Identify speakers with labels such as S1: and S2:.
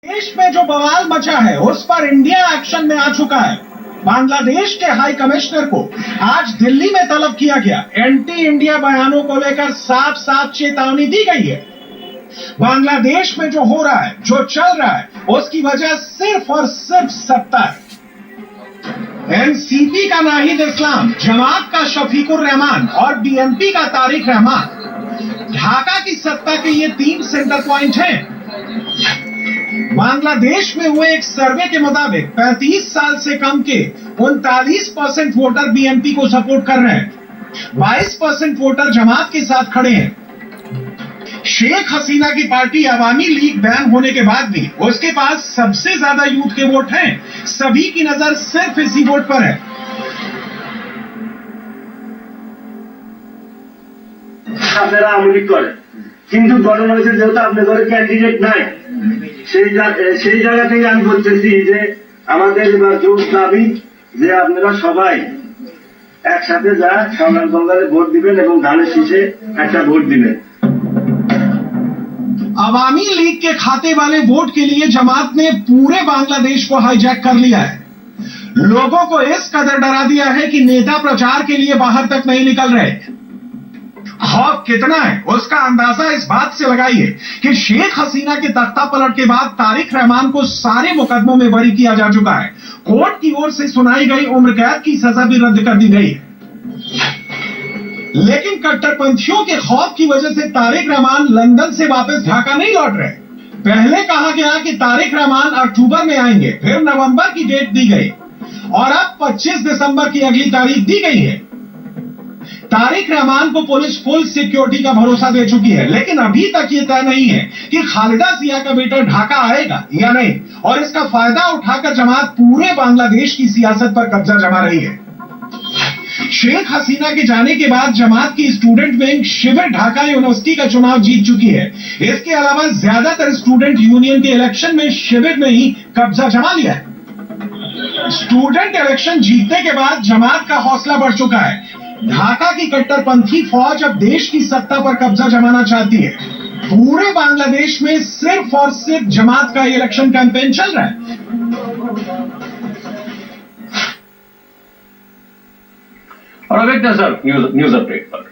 S1: देश में जो बवाल मचा है उस पर इंडिया एक्शन में आ चुका है। बांग्लादेश के हाई कमिश्नर को आज दिल्ली में तलब किया गया। एंटी इंडिया बयानों को लेकर साफ साफ चेतावनी दी गई है। बांग्लादेश में जो हो रहा है, जो चल रहा है, उसकी वजह सिर्फ और सिर्फ सत्ता है। एनसीपी का नाहिद इस्लाम, जमात का शफीकुर रहमान और बीएनपी का तारिक रहमान, ढाका की सत्ता के ये 3 सेंटर पॉइंट हैं। बांग्लादेश में हुए एक सर्वे के मुताबिक 35 साल से कम के 39% वोटर बीएनपी को सपोर्ट कर रहे हैं। 22% वोटर जमात के साथ खड़े हैं। शेख हसीना की पार्टी अवामी लीग बैन होने के बाद भी उसके पास सबसे ज्यादा यूथ के वोट हैं। सभी की नजर सिर्फ इसी वोट पर है।
S2: আপনারা আমলি করেন কিন্তু গণমানুষের যেহেতু আপনাদের ক্যান্ডিডেট নাই সেই জায়গা থেকে আমি বলতেছি যে আমাদের জোর দাবি যে আপনারা সবাই একসাথে যা সংগ্রাম দলে ভোট দিবেন এবং ধানের শীষে একটা ভোট দিবেন।
S1: अवामी लीग के खाते वाले वोट के लिए जमात ने पूरे बांग्लादेश को हाईजैक कर लिया है। लोगों को इस कदर डरा दिया है कि नेता प्रचार के लिए बाहर तक नहीं निकल रहे। खौफ कितना है उसका अंदाजा इस बात से लगाइए कि शेख हसीना के तख्ता पलट के बाद तारिक रहमान को सारे मुकदमों में बरी किया जा चुका है। कोर्ट की ओर से सुनाई गई उम्र कैद की सजा भी रद्द कर दी गई है। लेकिन कट्टरपंथियों के खौफ की वजह से तारिक रहमान लंदन से वापस ढाका नहीं लौट रहे। पहले कहा गया कि तारिक रहमान अक्टूबर में आएंगे, फिर नवंबर की डेट दी गई और अब 25 दिसंबर की अगली तारीख दी गई है। तारिक रहमान को पुलिस फुल सिक्योरिटी का भरोसा दे चुकी है, लेकिन अभी तक ये तय नहीं है कि खालिदा जिया का बेटा ढाका आएगा या नहीं, और इसका फायदा उठाकर जमात पूरे बांग्लादेश की सियासत पर कब्जा जमा रही है। शेख हसीना के जाने के बाद जमात की स्टूडेंट विंग शिविर ढाका यूनिवर्सिटी का चुनाव जीत चुकी है। इसके अलावा ज्यादातर स्टूडेंट यूनियन के इलेक्शन में शिविर ने ही कब्जा जमा लिया है। स्टूडेंट इलेक्शन जीतने के बाद जमात का हौसला बढ़ चुका है। ढाका की कट्टरपंथी फौज अब देश की सत्ता पर कब्जा जमाना चाहती है। पूरे बांग्लादेश में सिर्फ और सिर्फ जमात का इलेक्शन कैंपेन चल रहा है।
S3: और अब एक नजर न्यूज अपडेट पर।